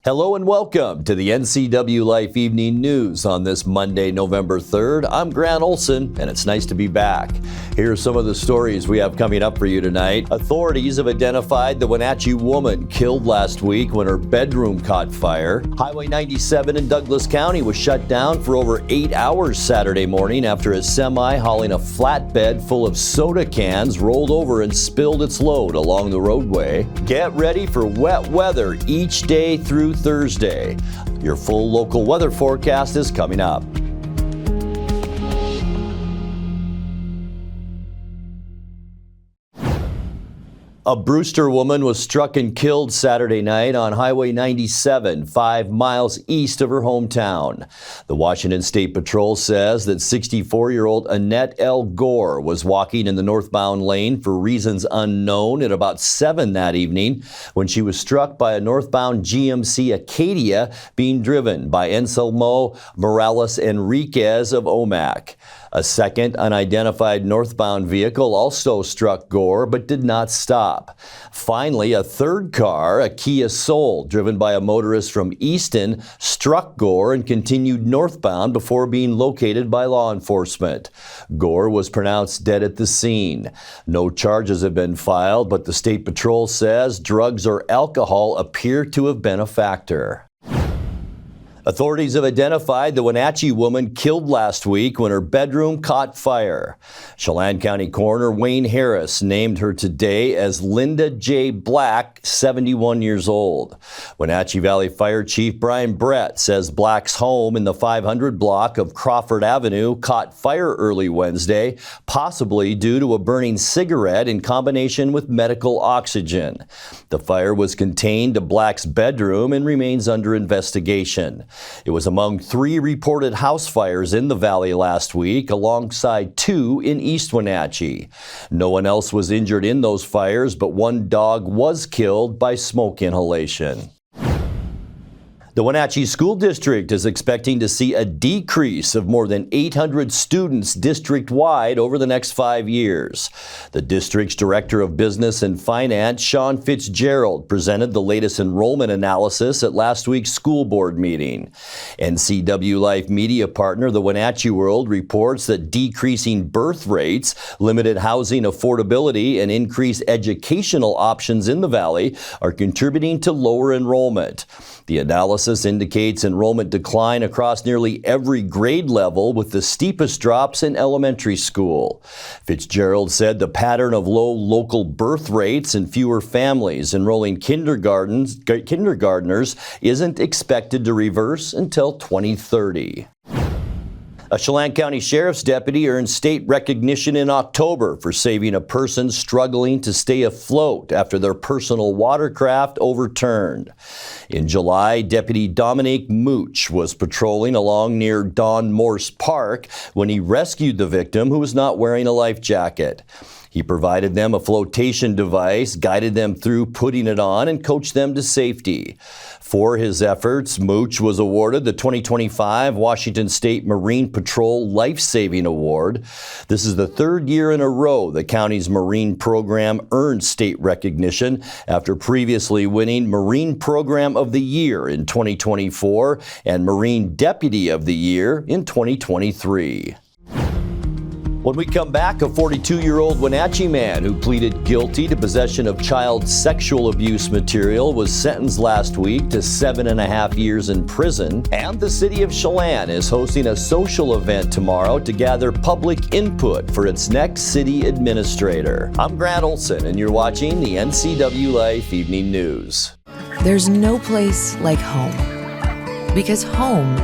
Hello and welcome to the NCWLIFE Evening News on this Monday, November 3rd. I'm Grant Olson, and it's nice to be back. Here are some of the stories we have coming up for you tonight. Authorities have identified the Wenatchee woman killed last week when her bedroom caught fire. Highway 97 in Douglas County was shut down for over 8 hours Saturday morning after a semi hauling a flatbed full of soda cans rolled over and spilled its load along the roadway. Get ready for wet weather each day through Thursday. Your full local weather forecast is coming up. A Brewster woman was struck and killed Saturday night on Highway 97, 5 miles east of her hometown. The Washington State Patrol says that 64-year-old Annette L. Gore was walking in the northbound lane for reasons unknown at about 7 that evening when she was struck by a northbound GMC Acadia being driven by Anselmo Morales Enriquez of Omak. A second unidentified northbound vehicle also struck Gore but did not stop. Finally, a third car, a Kia Soul, driven by a motorist from Easton, struck Gore and continued northbound before being located by law enforcement. Gore was pronounced dead at the scene. No charges have been filed, but the State Patrol says drugs or alcohol appear to have been a factor. Authorities have identified the Wenatchee woman killed last week when her bedroom caught fire. Chelan County Coroner Wayne Harris named her today as Linda J. Black, 71 years old. Wenatchee Valley Fire Chief Brian Brett says Black's home in the 500 block of Crawford Avenue caught fire early Wednesday, possibly due to a burning cigarette in combination with medical oxygen. The fire was contained to Black's bedroom and remains under investigation. It was among 3 reported house fires in the valley last week, alongside 2 in East Wenatchee. No one else was injured in those fires, but 1 dog was killed by smoke inhalation. The Wenatchee School District is expecting to see a decrease of more than 800 students district-wide over the next 5 years. The district's Director of Business and Finance, Sean Fitzgerald, presented the latest enrollment analysis at last week's school board meeting. NCWLIFE media partner, the Wenatchee World, reports that decreasing birth rates, limited housing affordability, and increased educational options in the valley are contributing to lower enrollment. The analysis indicates enrollment decline across nearly every grade level, with the steepest drops in elementary school. Fitzgerald said the pattern of low local birth rates and fewer families enrolling kindergartners isn't expected to reverse until 2030. A Chelan County Sheriff's deputy earned state recognition in October for saving a person struggling to stay afloat after their personal watercraft overturned. In July, Deputy Dominique Mooch was patrolling along near Don Morse Park when he rescued the victim, who was not wearing a life jacket. He provided them a flotation device, guided them through putting it on, and coached them to safety. For his efforts, Mooch was awarded the 2025 Washington State Marine Patrol Life Saving Award. This is the 3rd year in a row the county's Marine program earned state recognition after previously winning Marine Program of the Year in 2024 and Marine Deputy of the Year in 2023. When we come back, a 42-year-old Wenatchee man who pleaded guilty to possession of child sexual abuse material was sentenced last week to 7.5 years in prison. And the city of Chelan is hosting a social event tomorrow to gather public input for its next city administrator. I'm Grant Olson, and you're watching the NCWLIFE Evening News. There's no place like home, because home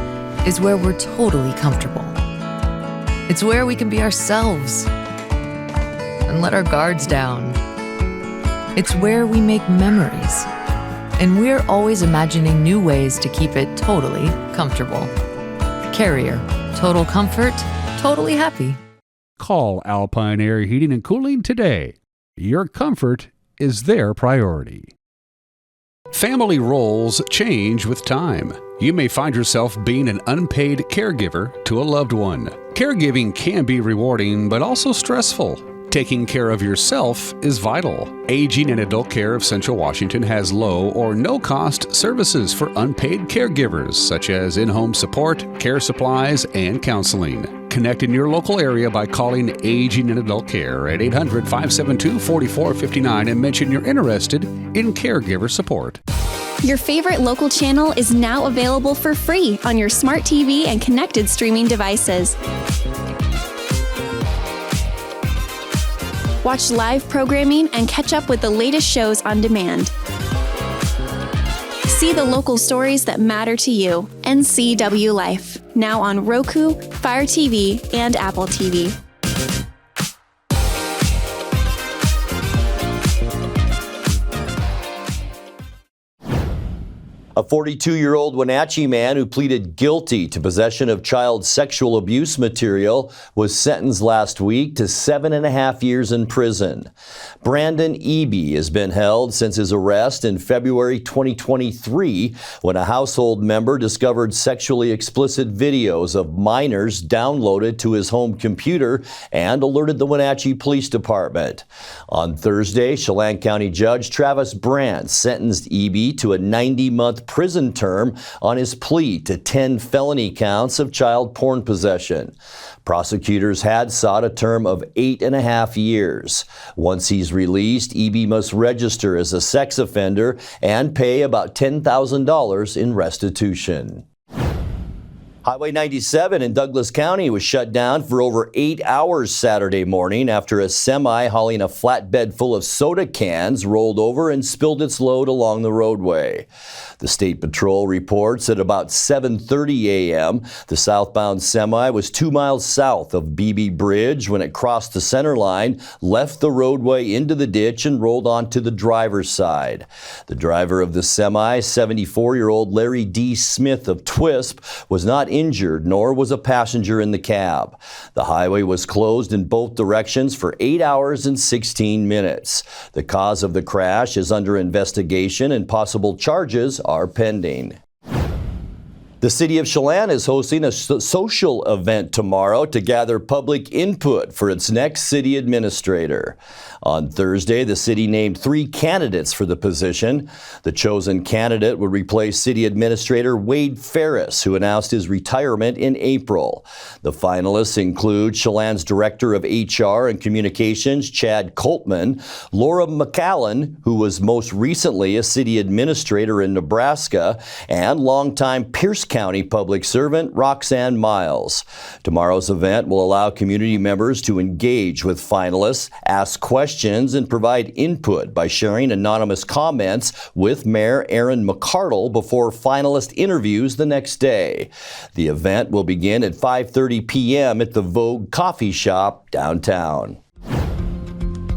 is where we're totally comfortable. It's where we can be ourselves and let our guards down. It's where we make memories, and we're always imagining new ways to keep it totally comfortable. Carrier, total comfort, totally happy. Call Alpine Air Heating and Cooling today. Your comfort is their priority. Family roles change with time. You may find yourself being an unpaid caregiver to a loved one. Caregiving can be rewarding, but also stressful. Taking care of yourself is vital. Aging and Adult Care of Central Washington has low or no cost services for unpaid caregivers, such as in-home support, care supplies, and counseling. Connect in your local area by calling Aging and Adult Care at 800-572-4459 and mention you're interested in caregiver support. Your favorite local channel is now available for free on your smart TV and connected streaming devices. Watch live programming and catch up with the latest shows on demand. See the local stories that matter to you. NCWLIFE, now on Roku, Fire TV, and Apple TV. A 42-year-old Wenatchee man who pleaded guilty to possession of child sexual abuse material was sentenced last week to 7.5 years in prison. Brandon Eby has been held since his arrest in February 2023 when a household member discovered sexually explicit videos of minors downloaded to his home computer and alerted the Wenatchee Police Department. On Thursday, Chelan County Judge Travis Brandt sentenced Eby to a 90-month prison term on his plea to 10 felony counts of child porn possession. Prosecutors had sought a term of 8.5 years. Once he's released, Eby must register as a sex offender and pay about $10,000 in restitution. Highway 97 in Douglas County was shut down for over 8 hours Saturday morning after a semi hauling a flatbed full of soda cans rolled over and spilled its load along the roadway. The State Patrol reports at about 7:30 a.m. the southbound semi was 2 miles south of Beebe Bridge when it crossed the center line, left the roadway into the ditch, and rolled onto the driver's side. The driver of the semi, 74-year-old Larry D. Smith of Twisp, was not injured, nor was a passenger in the cab. The highway was closed in both directions for 8 hours and 16 minutes. The cause of the crash is under investigation and possible charges are pending. The City of Chelan is hosting a social event tomorrow to gather public input for its next city administrator. On Thursday, the city named 3 candidates for the position. The chosen candidate would replace City Administrator Wade Ferris, who announced his retirement in April. The finalists include Chelan's Director of HR and Communications, Chad Coltman, Laura McAllen, who was most recently a city administrator in Nebraska, and longtime Pierce County public servant Roxanne Miles. Tomorrow's event will allow community members to engage with finalists, ask questions, and provide input by sharing anonymous comments with Mayor Aaron McCardle before finalist interviews the next day. The event will begin at 5:30 p.m. at the Vogue Coffee Shop downtown.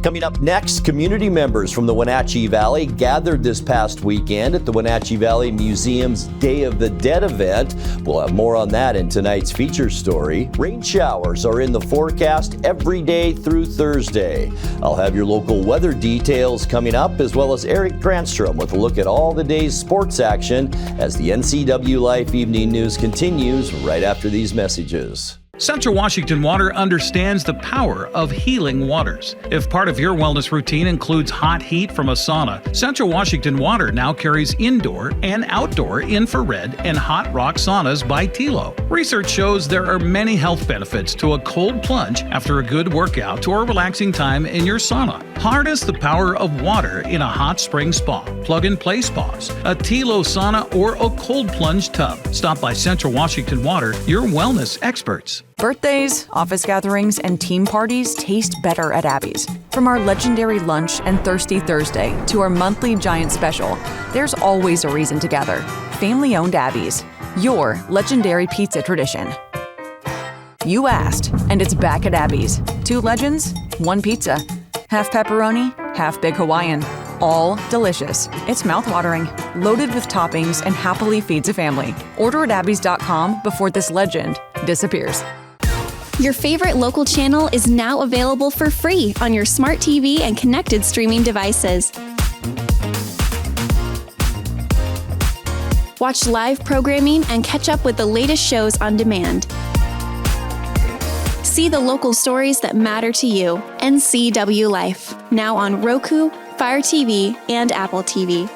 Coming up next, community members from the Wenatchee Valley gathered this past weekend at the Wenatchee Valley Museums Day of the Dead event. We'll have more on that in tonight's feature story. Rain showers are in the forecast every day through Thursday. I'll have your local weather details coming up, as well as Eric Granstrom with a look at all the day's sports action as the NCWLIFE Evening News continues right after these messages. Central Washington Water understands the power of healing waters. If part of your wellness routine includes hot heat from a sauna, Central Washington Water now carries indoor and outdoor infrared and hot rock saunas by Tilo. Research shows there are many health benefits to a cold plunge after a good workout or relaxing time in your sauna. Harness the power of water in a hot spring spa, plug-and-play spas, a Tilo sauna, or a cold plunge tub. Stop by Central Washington Water, your wellness experts. Birthdays, office gatherings, and team parties taste better at Abby's. From our legendary lunch and Thirsty Thursday to our monthly Giant Special, there's always a reason to gather. Family-owned Abby's, your legendary pizza tradition. You asked, and it's back at Abby's. 2 legends, 1 pizza. Half pepperoni, half big Hawaiian. All delicious. It's mouthwatering, loaded with toppings, and happily feeds a family. Order at abbys.com before this legend disappears. Your favorite local channel is now available for free on your smart TV and connected streaming devices. Watch live programming and catch up with the latest shows on demand. See the local stories that matter to you. NCWLIFE, now on Roku, Fire TV, and Apple TV.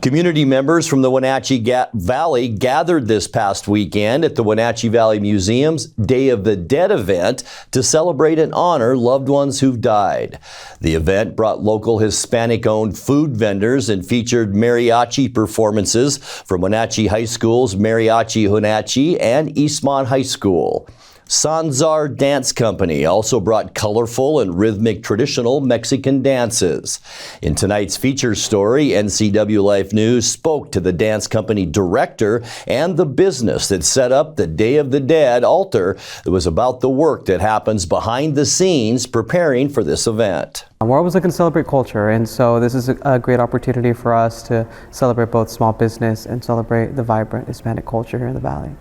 Community members from the Wenatchee Valley gathered this past weekend at the Wenatchee Valley Museums Day of the Dead event to celebrate and honor loved ones who've died. The event brought local Hispanic-owned food vendors and featured mariachi performances from Wenatchee High School's Mariachi Wenatchee and Eastmont High School. Sanzar Dance Company also brought colorful and rhythmic traditional Mexican dances. In tonight's feature story, NCWLIFE News spoke to the dance company director and the business that set up the Day of the Dead altar that was about the work that happens behind the scenes preparing for this event. We're always looking to celebrate culture, and so this is a great opportunity for us to celebrate both small business and celebrate the vibrant Hispanic culture here in the Valley.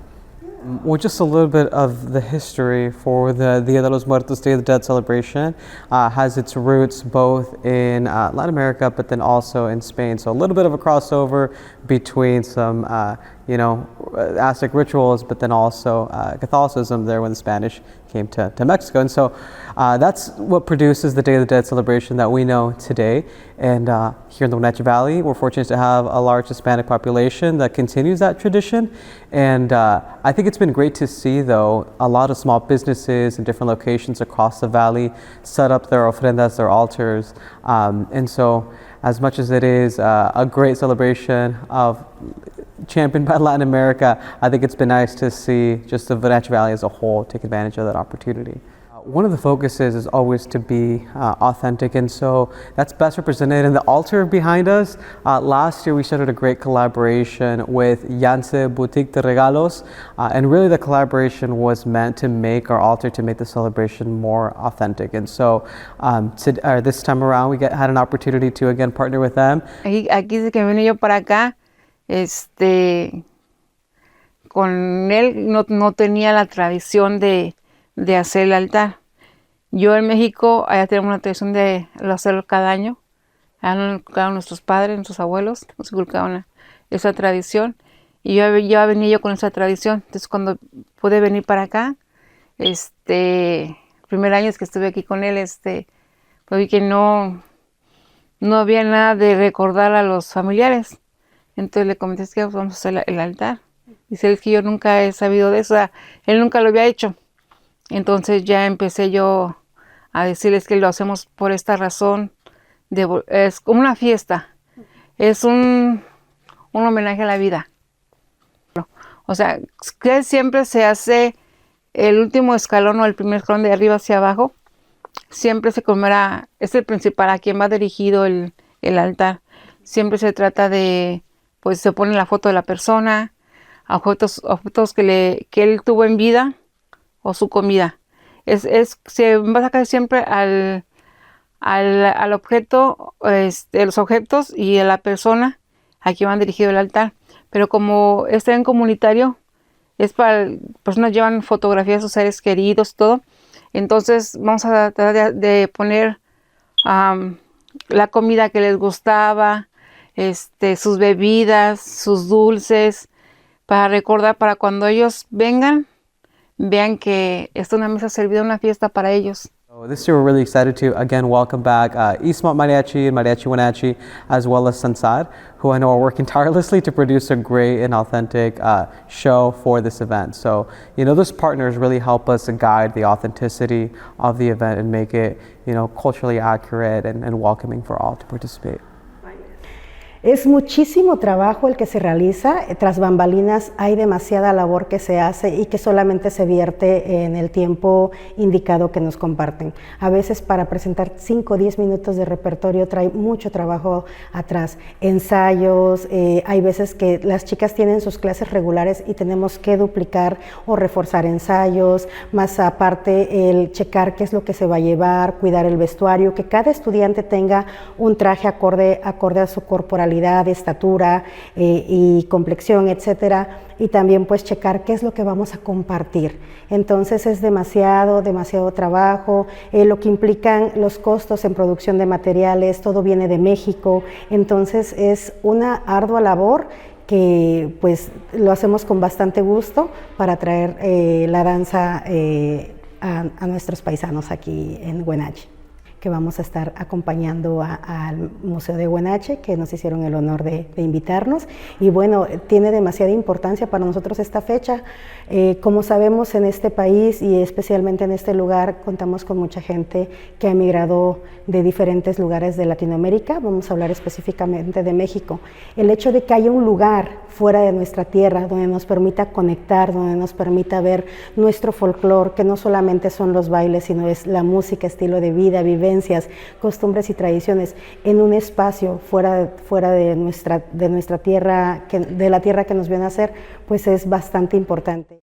Well, just a little bit of the history for the Dia de los Muertos, Day of the Dead celebration has its roots both in Latin America, but then also in Spain. So a little bit of a crossover between some, Aztec rituals, but then also Catholicism there when the Spanish came to Mexico. And so that's what produces the Day of the Dead celebration that we know today. And here in the Wenatchee Valley, we're fortunate to have a large Hispanic population that continues that tradition. And I think it's been great to see, though, a lot of small businesses in different locations across the valley set up their ofrendas, their altars. And so as much as it is a great celebration of championed by Latin America, I think it's been nice to see just the Wenatchee Valley as a whole take advantage of that opportunity. One of the focuses is always to be authentic, and so that's best represented in the altar behind us. Last year we started a great collaboration with Yance Boutique de Regalos, and really the collaboration was meant to make our altar, to make the celebration more authentic. And so this time around we had an opportunity to again partner with them. Aquí desde que vine yo para acá, con él no tenía la tradición de hacer el altar. Yo en México, allá tenemos una tradición de hacerlo cada año. Allá nos inculcaron nuestros padres, nuestros abuelos, nos inculcaron esa tradición. Y yo venía yo con esa tradición. Entonces cuando pude venir para acá, el primer año que estuve aquí con él, pues vi que no había nada de recordar a los familiares. Entonces le comenté que vamos a hacer el altar. Dice, es que yo nunca he sabido de eso, él nunca lo había hecho. Entonces ya empecé yo a decirles que lo hacemos por esta razón. Es como una fiesta, es un homenaje a la vida. O sea, que siempre se hace el último escalón o el primer escalón de arriba hacia abajo. Siempre se conmemora, es el principal, a quien va dirigido el altar. Siempre se trata de, pues se pone la foto de la persona, objetos que él tuvo en vida o su comida. Se va a sacar siempre al objeto, los objetos y a la persona a quien van dirigido el altar. Pero como está en comunitario, es para personas llevan fotografías de sus seres queridos, todo. Entonces vamos a tratar de poner la comida que les gustaba, sus bebidas, sus dulces, para recordar, para cuando ellos vengan, vean que esta es una mesa servida, una fiesta para ellos. This year we're really excited to again welcome back Eastmont Mariachi and Mariachi Wenatchee, as well as Sansad, who I know are working tirelessly to produce a great and authentic show for this event. So, those partners really help us guide the authenticity of the event and make it, culturally accurate and welcoming for all to participate. Es muchísimo trabajo el que se realiza, tras bambalinas hay demasiada labor que se hace y que solamente se vierte en el tiempo indicado que nos comparten. A veces para presentar 5 o 10 minutos de repertorio trae mucho trabajo atrás, ensayos, hay veces que las chicas tienen sus clases regulares y tenemos que duplicar o reforzar ensayos, más aparte el checar qué es lo que se va a llevar, cuidar el vestuario, que cada estudiante tenga un traje acorde a su corporalidad calidad, estatura y complexión, etcétera, y también pues checar qué es lo que vamos a compartir. Entonces es demasiado trabajo, lo que implican los costos en producción de materiales, todo viene de México, entonces es una ardua labor que pues lo hacemos con bastante gusto para traer la danza a nuestros paisanos aquí en Wenatchee, que vamos a estar acompañando al Museo de Wenatchee, que nos hicieron el honor de invitarnos. Y bueno, tiene demasiada importancia para nosotros esta fecha. Como sabemos, en este país y especialmente en este lugar, contamos con mucha gente que ha emigrado de diferentes lugares de Latinoamérica. Vamos a hablar específicamente de México. El hecho de que haya un lugar fuera de nuestra tierra donde nos permita conectar, donde nos permita ver nuestro folclore, que no solamente son los bailes, sino es la música, estilo de vida, vivencias, costumbres y tradiciones, en un espacio fuera de nuestra tierra, de la tierra que nos vio nacer, pues es bastante importante.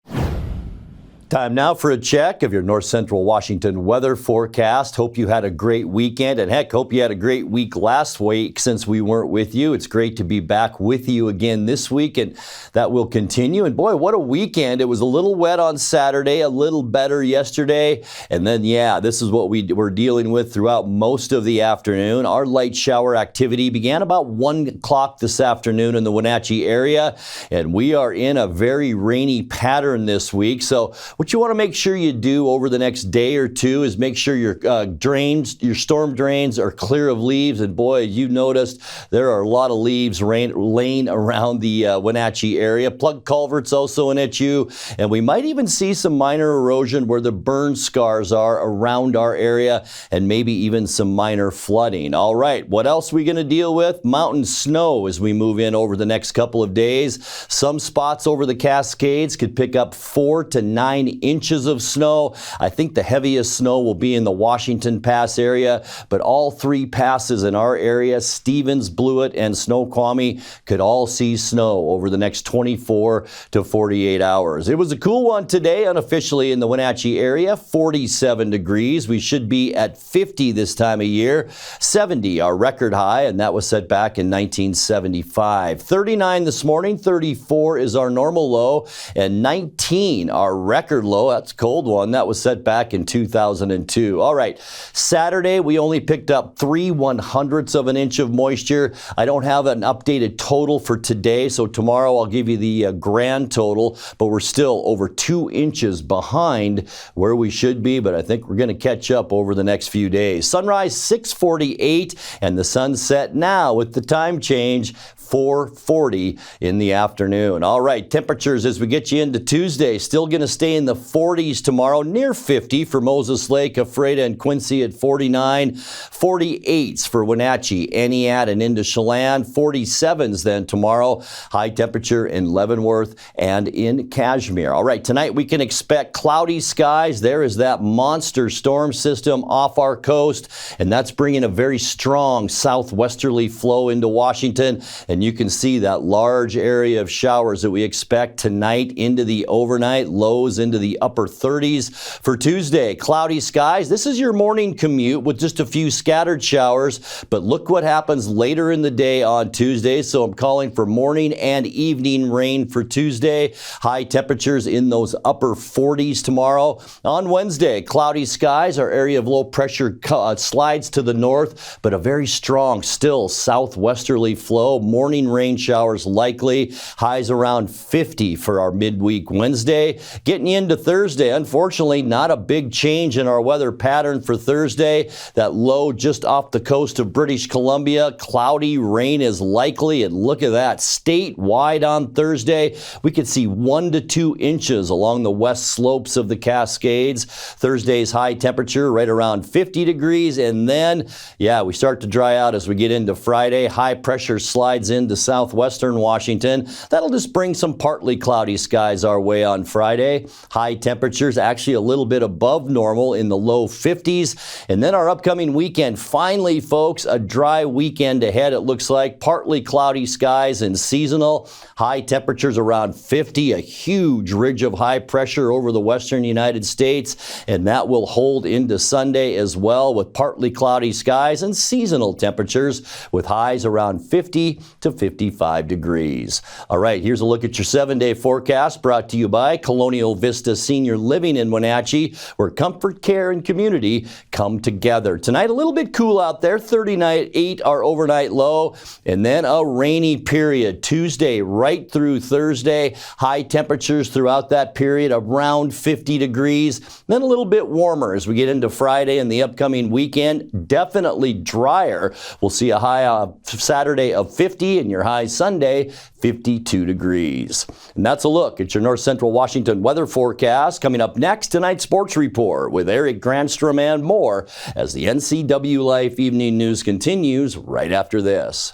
Time now for a check of your North Central Washington weather forecast. Hope you had a great weekend, and heck, hope you had a great week last week since we weren't with you. It's great to be back with you again this week, and that will continue. And boy, what a weekend. It was a little wet on Saturday, a little better yesterday, and then, yeah, this is what we were dealing with throughout most of the afternoon. Our light shower activity began about 1 o'clock this afternoon in the Wenatchee area, and we are in a very rainy pattern this week. So what you want to make sure you do over the next day or two is make sure your drains, your storm drains are clear of leaves. And boy, you noticed there are a lot of leaves laying around the Wenatchee area. Plug culverts also in at you. And we might even see some minor erosion where the burn scars are around our area, and maybe even some minor flooding. All right, what else are we going to deal with? Mountain snow as we move in over the next couple of days. Some spots over the Cascades could pick up 4 to 9 inches of snow. I think the heaviest snow will be in the Washington Pass area, but all 3 passes in our area, Stevens, Blewett, and Snoqualmie, could all see snow over the next 24 to 48 hours. It was a cool one today, unofficially in the Wenatchee area, 47 degrees. We should be at 50 this time of year. 70, our record high, and that was set back in 1975. 39 this morning, 34 is our normal low, and 19, our record low. That's a cold one. That was set back in 2002. All right. Saturday, we only picked up 3/100ths of an inch of moisture. I don't have an updated total for today, so tomorrow I'll give you the grand total, but we're still over 2 inches behind where we should be, but I think we're going to catch up over the next few days. Sunrise 6:48 and the sunset now with the time change 4:40 in the afternoon. All right, temperatures as we get you into Tuesday, still going to stay in the 40s tomorrow, near 50 for Moses Lake, Ephrata, and Quincy at 49. 48s for Wenatchee, Entiat, and into Chelan. 47s then tomorrow. High temperature in Leavenworth and in Kashmir. All right, tonight we can expect cloudy skies. There is that monster storm system off our coast, and that's bringing a very strong southwesterly flow into Washington. And you can see that large area of showers that we expect tonight into the overnight, lows into the upper 30s. For Tuesday, cloudy skies. This is your morning commute with just a few scattered showers, but look what happens later in the day on Tuesday. So I'm calling for morning and evening rain for Tuesday. High temperatures in those upper 40s tomorrow. On Wednesday, cloudy skies. Our area of low pressure slides to the north, but a very strong, still southwesterly flow. Morning rain showers likely. Highs around 50 for our midweek Wednesday. Getting into Thursday, unfortunately, not a big change in our weather pattern for Thursday. That low just off the coast of British Columbia. Cloudy rain is likely, and look at that. Statewide on Thursday, we could see 1 to 2 inches along the west slopes of the Cascades. Thursday's high temperature right around 50 degrees, and then, yeah, we start to dry out as we get into Friday. High pressure slides into southwestern Washington. That'll just bring some partly cloudy skies our way on Friday. High temperatures actually a little bit above normal in the low 50s. And then our upcoming weekend, finally, folks, a dry weekend ahead. It looks like partly cloudy skies and seasonal. High temperatures around 50, a huge ridge of high pressure over the western United States. And that will hold into Sunday as well, with partly cloudy skies and seasonal temperatures with highs around 50 to 55 degrees. All right, here's a look at your 7-day forecast brought to you by Colonial Vista Senior Living in Wenatchee, where comfort, care, and community come together. Tonight, a little bit cool out there, 38 our overnight low, and then a rainy period Tuesday right through Thursday. High temperatures throughout that period around 50 degrees, then a little bit warmer as we get into Friday and the upcoming weekend. Definitely drier. We'll see a high Saturday of 50 and your high Sunday 52 degrees. And that's a look at your North Central Washington weather forecast. Coming up next, tonight's Sports Report with Eric Granstrom and more as the NCWLIFE Evening News continues right after this.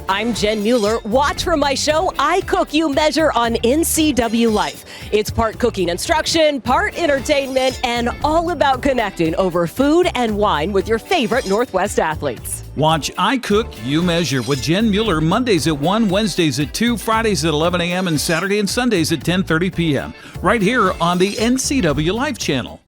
I'm Jen Mueller. Watch for my show, I Cook, You Measure on NCWLIFE. It's part cooking instruction, part entertainment, and all about connecting over food and wine with your favorite Northwest athletes. Watch I Cook, You Measure with Jen Mueller Mondays at 1, Wednesdays at 2, Fridays at 11 a.m., and Saturday and Sundays at 10:30 p.m. right here on the NCWLIFE channel.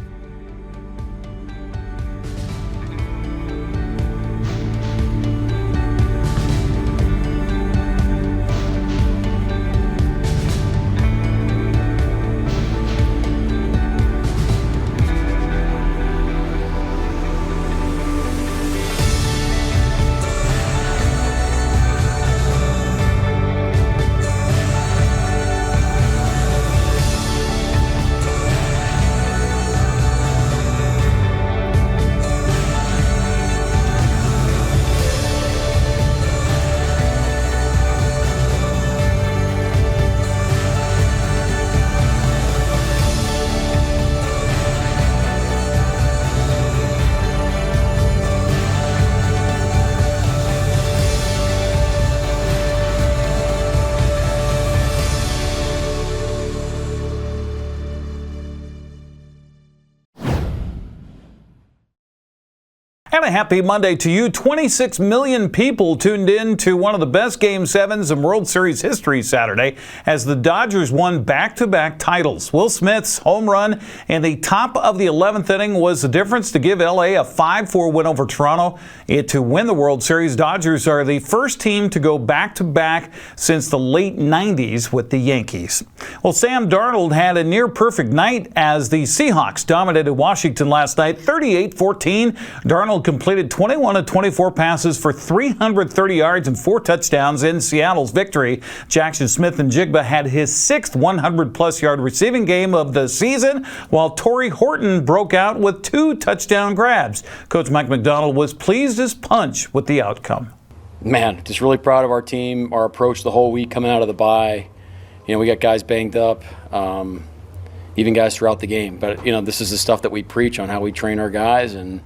And a happy Monday to you. 26 million people tuned in to one of the best Game 7s in World Series history Saturday as the Dodgers won back-to-back titles. Will Smith's home run in the top of the 11th inning was the difference to give L.A. a 5-4 win over Toronto. To win the World Series, Dodgers are the first team to go back-to-back since the late 90s with the Yankees. Well, Sam Darnold had a near-perfect night as the Seahawks dominated Washington last night, 38-14. Darnold completed 21 of 24 passes for 330 yards and 4 touchdowns in Seattle's victory. Jackson Smith-Njigba had his 6th 100-plus yard receiving game of the season, while Torrey Horton broke out with 2 touchdown grabs. Coach Mike McDonald was pleased as punch with the outcome. Man, just really proud of our team, our approach the whole week coming out of the bye. You know, we got guys banged up, even guys throughout the game. But, you know, this is the stuff that we preach on how we train our guys, and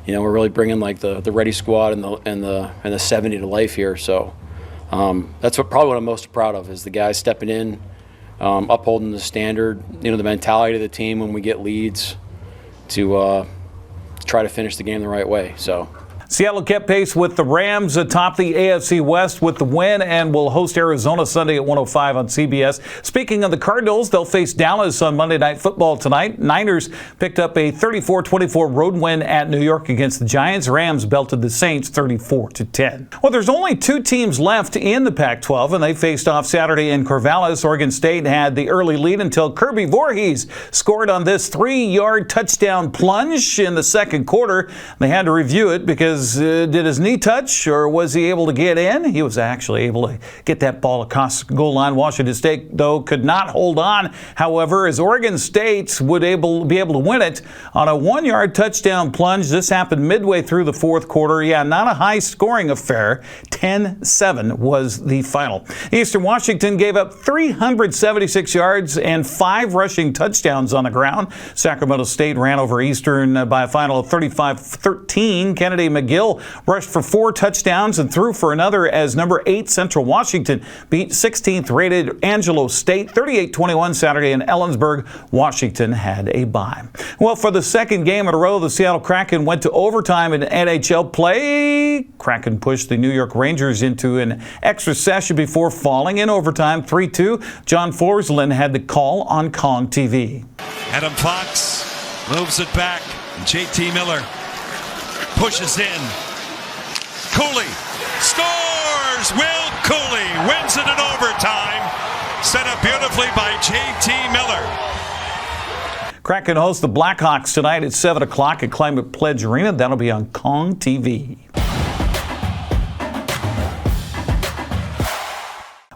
you know, we're really bringing like the ready squad and the 70 to life here. So that's probably what I'm most proud of is the guys stepping in, upholding the standard. You know, the mentality of the team when we get leads to try to finish the game the right way. So. Seattle kept pace with the Rams atop the AFC West with the win and will host Arizona Sunday at 1:05 on CBS. Speaking of the Cardinals, they'll face Dallas on Monday Night Football tonight. Niners picked up a 34-24 road win at New York against the Giants. Rams belted the Saints 34-10. Well, there's only 2 teams left in the Pac-12, and they faced off Saturday in Corvallis. Oregon State had the early lead until Kirby Voorhees scored on this 3-yard touchdown plunge in the second quarter. They had to review it because did his knee touch or was he able to get in? He was actually able to get that ball across the goal line. Washington State, though, could not hold on. However, as Oregon State would be able to win it on a 1-yard touchdown plunge. This happened midway through the fourth quarter. Yeah, not a high-scoring affair. 10-7 was the final. Eastern Washington gave up 376 yards and 5 rushing touchdowns on the ground. Sacramento State ran over Eastern by a final of 35-13. Kennedy McGill Gill rushed for 4 touchdowns and threw for another as number 8 Central Washington beat 16th rated Angelo State 38-21 Saturday in Ellensburg. Washington had a bye. Well, for the second game in a row, the Seattle Kraken went to overtime in NHL play. Kraken pushed the New York Rangers into an extra session before falling in overtime 3-2. John Forsland had the call on Kong TV. Adam Fox moves it back. JT Miller pushes in. Cooley scores! Will Cooley wins it in overtime. Set up beautifully by JT Miller. Kraken hosts the Blackhawks tonight at 7 o'clock at Climate Pledge Arena. That'll be on Kong TV.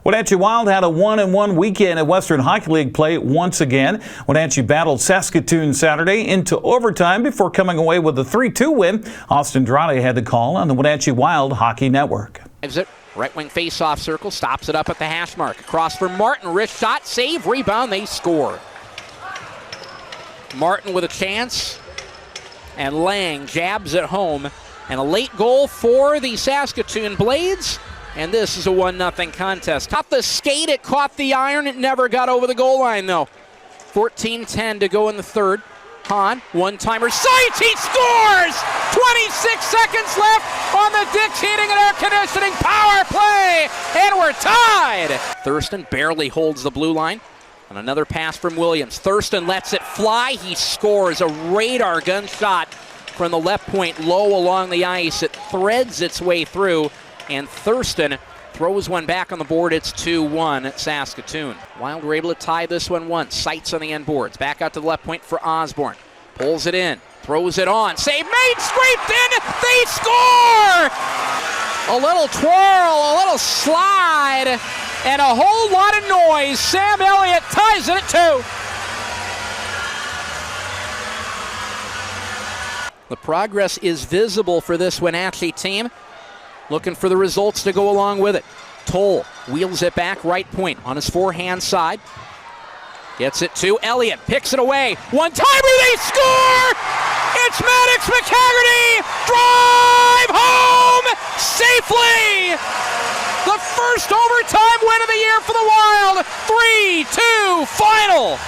Wenatchee Wild had a 1-1 weekend at Western Hockey League play once again. Wenatchee battled Saskatoon Saturday into overtime before coming away with a 3-2 win. Austin Drade had the call on the Wenatchee Wild Hockey Network. Right wing face-off circle, stops it up at the hash mark. Across for Martin, wrist shot, save, rebound, they score. Martin with a chance, and Lang jabs it home. And a late goal for the Saskatoon Blades. And this is a 1-0 contest. Caught the skate, it caught the iron, it never got over the goal line though. 14-10 to go in the third. Hahn, one-timer, sights, he scores! 26 seconds left on the Dick's Heating and Air Conditioning power play, and we're tied! Thurston barely holds the blue line. And another pass from Williams. Thurston lets it fly, he scores. A radar gun shot from the left point, low along the ice. It threads its way through. And Thurston throws one back on the board. It's 2-1 at Saskatoon. Wild were able to tie this one once. Sights on the end boards. Back out to the left point for Osborne. Pulls it in. Throws it on. Save made. Scraped in. They score! A little twirl. A little slide. And a whole lot of noise. Sam Elliott ties it at 2. The progress is visible for this Wenatchee team. Looking for the results to go along with it. Toll wheels it back, right point on his forehand side. Gets it to Elliott, picks it away. One-timer, they score! It's Maddox McHaggerty! Drive home safely! The first overtime win of the year for the Wild. 3-2 final.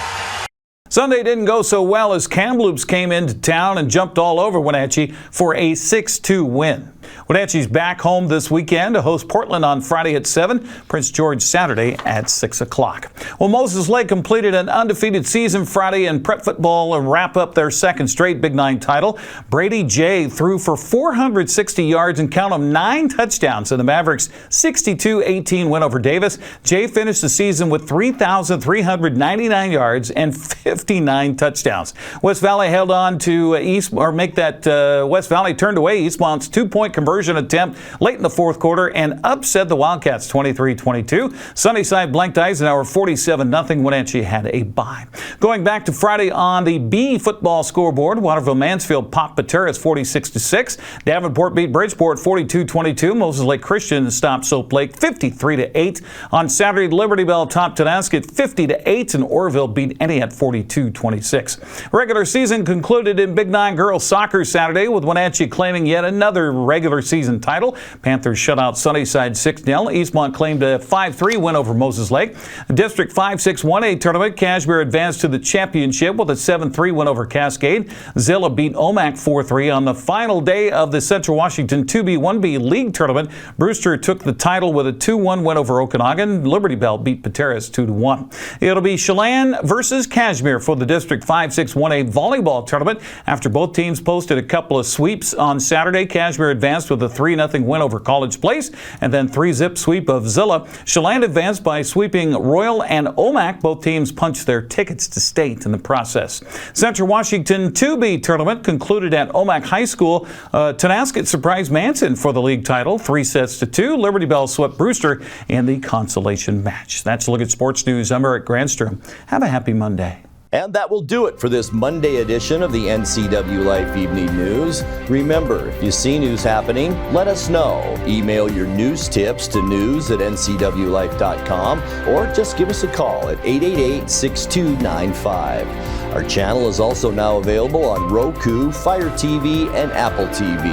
Sunday didn't go so well as Kamloops came into town and jumped all over Wenatchee for a 6-2 win. Wenatchee's back home this weekend to host Portland on Friday at 7, Prince George Saturday at 6 o'clock. Well, Moses Lake completed an undefeated season Friday in prep football and wrap up their second straight Big 9 title. Brady Jay threw for 460 yards and count them 9 touchdowns in the Mavericks' 62-18 win over Davis. Jay finished the season with 3,399 yards and 59 touchdowns. West Valley held on to West Valley turned away Eastmont's 2-point conversion attempt late in the fourth quarter and upset the Wildcats 23-22. Sunnyside blanked Eisenhower 47-0. Wenatchee had a bye. Going back to Friday on the B football scoreboard, Waterville-Mansfield popped Pateras 46-6. Davenport beat Bridgeport 42-22. Moses Lake Christian stopped Soap Lake 53-8. On Saturday, Liberty Bell topped Tonasket 50-8 and Orville beat Entiat 42-26. Regular season concluded in Big 9 girls soccer Saturday with Wenatchee claiming yet another regular season title. Panthers shut out Sunnyside 6-0. Eastmont claimed a 5-3 win over Moses Lake. The District 5-6 1A tournament, Cashmere advanced to the championship with a 7-3 win over Cascade. Zilla beat Omak 4-3 on the final day of the Central Washington 2B1B League tournament. Brewster took the title with a 2-1 win over Okanagan. Liberty Bell beat Pateras 2-1. It'll be Chelan versus Cashmere for the District 5-6 1A volleyball tournament. After both teams posted a couple of sweeps on Saturday, Cashmere advanced with a 3-0 win over College Place and then 3-zip sweep of Zilla. Chelan advanced by sweeping Royal and Omak. Both teams punched their tickets to state in the process. Central Washington 2B tournament concluded at Omak High School. Tonasket surprised Manson for the league title, 3-2. Liberty Bell swept Brewster in the consolation match. That's a look at sports news. I'm Eric Granstrom. Have a happy Monday. And that will do it for this Monday edition of the NCWLIFE Evening News. Remember, if you see news happening, let us know. Email your news tips to news@ncwlife.com or just give us a call at 888-6295. Our channel is also now available on Roku, Fire TV, and Apple TV.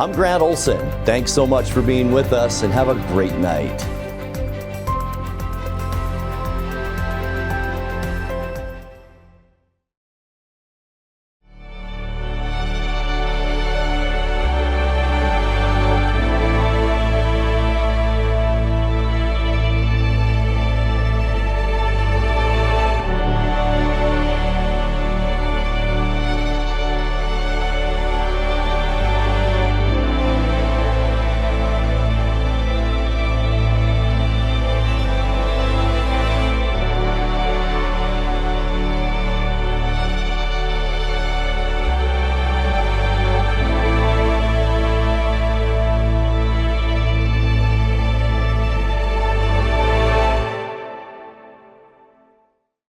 I'm Grant Olson. Thanks so much for being with us and have a great night.